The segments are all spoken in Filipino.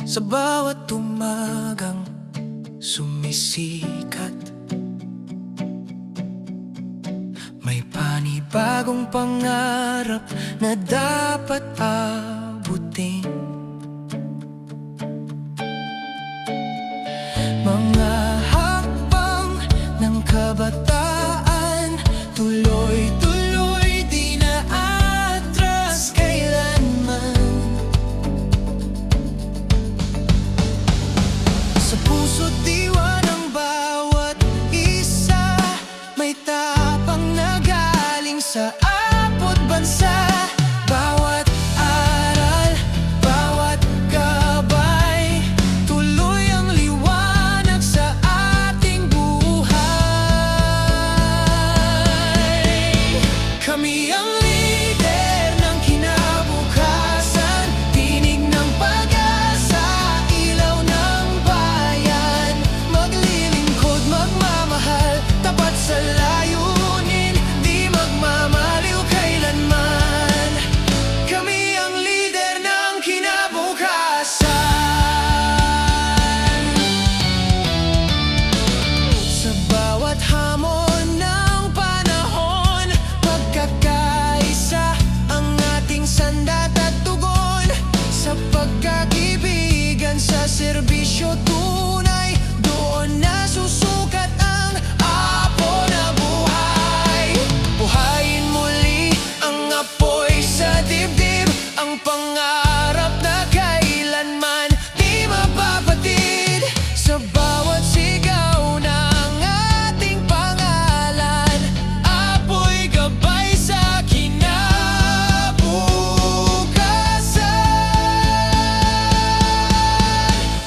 Sa bawat umagang sumisikat, may panibagong pangarap na dapat abutin. Mga hakbang ng kabataan, tuloy-tuloy, di naatras kailanman. Sa puso't diwa ng bawat isa, may tapang na galing sa apot bansa. Bawat aral, bawat gabay, tuloy ang liwanag sa ating buhay. Kami ang lider ng kinabukasan, tinig ng pag-asa, ilaw ng bayan. Maglilingkod, magmamahal, tapat sa layunin, di magmamaliw kailanman. Kami ang lider ng kinabukasan. Sa bawat hamon ng panahon, pagkakaisa ang ating sandat at tugon. Sa pagkakaibigan, sa serbisyo tunay, doon nasusukat ang apo na buhay. Buhayin muli ang apoy sa dibdib, ang pangarap na kailanman di mapapatid. Sa bawat sigaw ng ating pangalan, apoy gabay sa kinabukasan.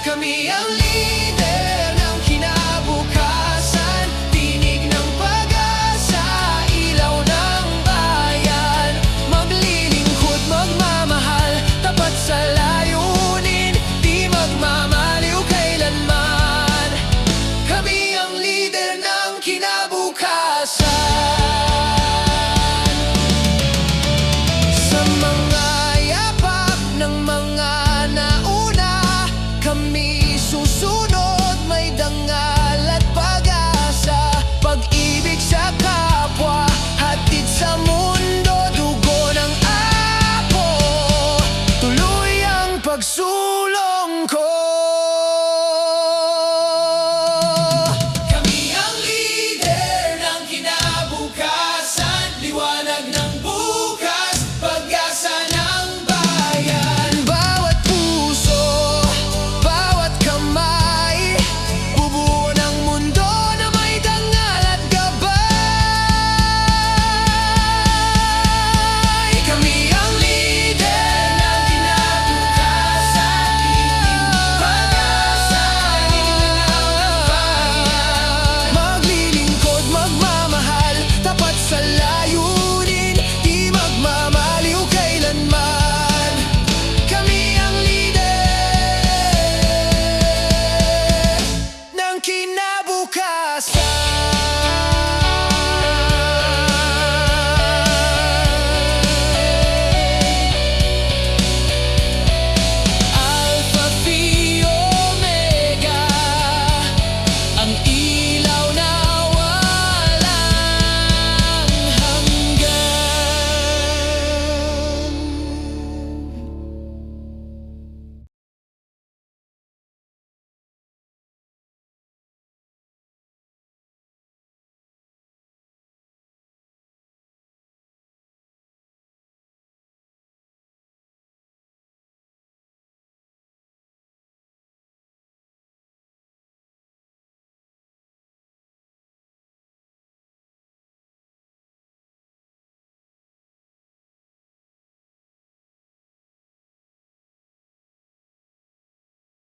Kami ang lider ng kinabukasan, tinig ng pag-asa, ilaw ng bayan. Maglilingkod, magmamahal, tapat sa layunin, di magmamaliw kailanman. Kami ang lider ng kinabukasan. Sa mga yapak ng mga nauna, kami susunod, may dangal at pag-asa. Pag-ibig sa kapwa, hatid sa mundo, dugo ng apo, tuloy ang pagsulong.